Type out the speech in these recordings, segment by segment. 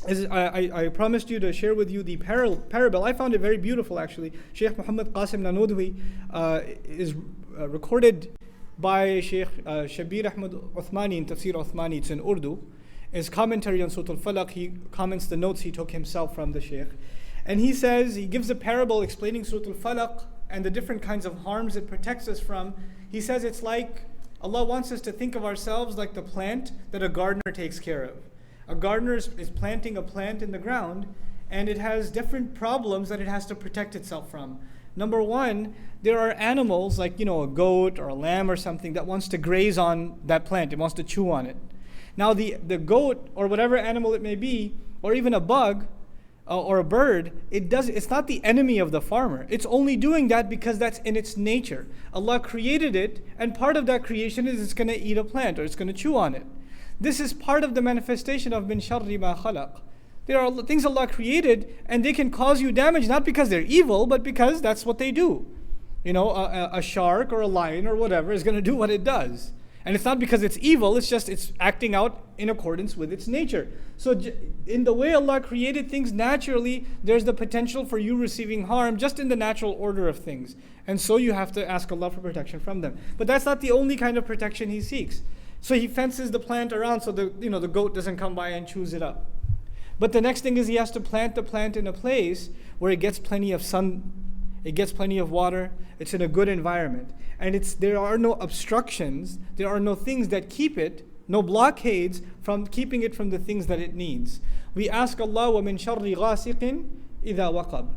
I promised you to share with you the parable. I found it very beautiful actually. Sheikh Muhammad Qasim Nanodwi is recorded by Sheikh Shabir Ahmad Uthmani in Tafsir Uthmani. It's in Urdu. His commentary on Surah Al-Falaq, he comments the notes he took himself from the Sheikh. And he says, he gives a parable explaining Surah Al-Falaq and the different kinds of harms it protects us from. He says it's like Allah wants us to think of ourselves like the plant that a gardener takes care of. A gardener is planting a plant in the ground, and it has different problems that it has to protect itself from. Number one, there are animals like, a goat or a lamb or something that wants to graze on that plant. It wants to chew on it. Now the goat or whatever animal it may be, or even a bug or a bird, it's not the enemy of the farmer. It's only doing that because that's in its nature. Allah created it, and part of that creation is it's going to eat a plant or it's going to chew on it. This is part of the manifestation of min sharri ma khalaq. There are things Allah created, and they can cause you damage not because they're evil, but because that's what they do. A shark or a lion or whatever is going to do what it does. And it's not because it's evil, it's acting out in accordance with its nature. So in the way Allah created things naturally, there's the potential for you receiving harm just in the natural order of things. And so you have to ask Allah for protection from them. But that's not the only kind of protection He seeks. So He fences the plant around so the goat doesn't come by and chews it up. But the next thing is He has to plant the plant in a place where it gets plenty of sun, it gets plenty of water, it's in a good environment. And there are no obstructions, there are no things that keep it, no blockades from keeping it from the things that it needs. We ask Allah, وَمِن شَرِّ غَاسِقٍ إِذَا وَقَبْ.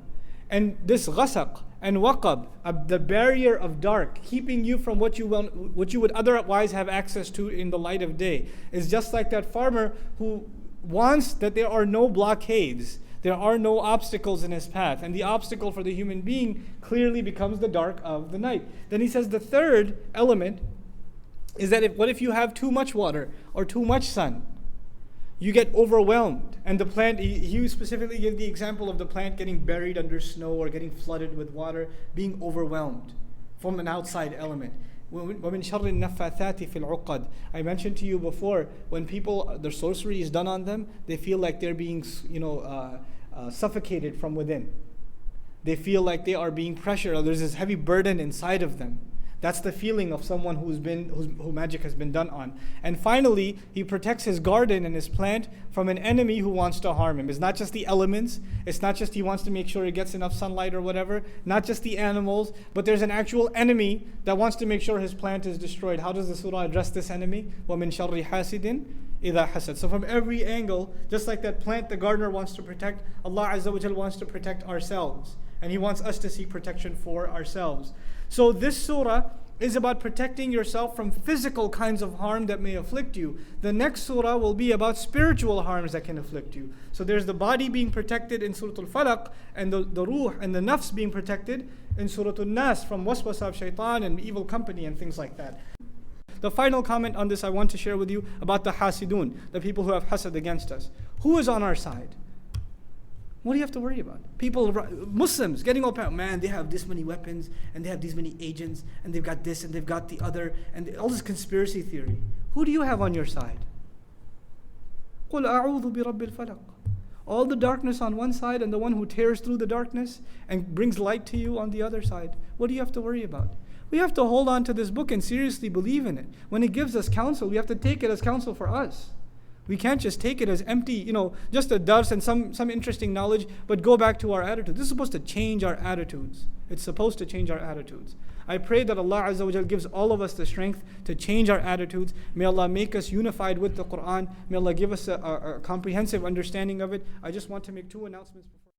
And this ghasaq and waqab, the barrier of dark, keeping you from what you would otherwise have access to in the light of day, is just like that farmer who wants that there are no blockades, there are no obstacles in his path. And the obstacle for the human being clearly becomes the dark of the night. Then he says the third element is that what if you have too much water or too much sun? You get overwhelmed. And the plant, he specifically gave the example of the plant getting buried under snow or getting flooded with water, being overwhelmed from an outside element. وَمِن شَرِّ النَّفَّاثَاتِ فِي الْعُقَدِ. I mentioned to you before, when people, their sorcery is done on them, they feel like they're being suffocated from within. They feel like they are being pressured, or there's this heavy burden inside of them. That's the feeling of someone who magic has been done on. And finally, he protects his garden and his plant from an enemy who wants to harm him. It's not just the elements. It's not just he wants to make sure it gets enough sunlight or whatever. Not just the animals, but there's an actual enemy that wants to make sure his plant is destroyed. How does the surah address this enemy? وَمِن شَرِّ حَاسِدٍ إِذَا حَسَدٍ. So from every angle, just like that plant the gardener wants to protect, Allah Azza wa Jal wants to protect ourselves. And He wants us to seek protection for ourselves. So this surah is about protecting yourself from physical kinds of harm that may afflict you. The next surah will be about spiritual harms that can afflict you. So there's the body being protected in Surah Al-Falaq, and the ruh and the nafs being protected in Surah Al-Nas from waswasa of shaitan and evil company and things like that. The final comment on this I want to share with you about the hasidun, the people who have hasad against us. Who is on our side? What do you have to worry about? People, Muslims, getting all proud. Man, they have this many weapons, and they have these many agents, and they've got this, and they've got the other, and all this conspiracy theory. Who do you have on your side? قُلْ أَعُوذُ بِرَبِّ الْفَلَقِ. All the darkness on one side, and the one who tears through the darkness and brings light to you on the other side. What do you have to worry about? We have to hold on to this book and seriously believe in it. When it gives us counsel, we have to take it as counsel for us. We can't just take it as empty, just a dust and some interesting knowledge, but go back to our attitude. This is supposed to change our attitudes. It's supposed to change our attitudes. I pray that Allah Azza wa Jal gives all of us the strength to change our attitudes. May Allah make us unified with the Quran. May Allah give us a comprehensive understanding of it. I just want to make two announcements before.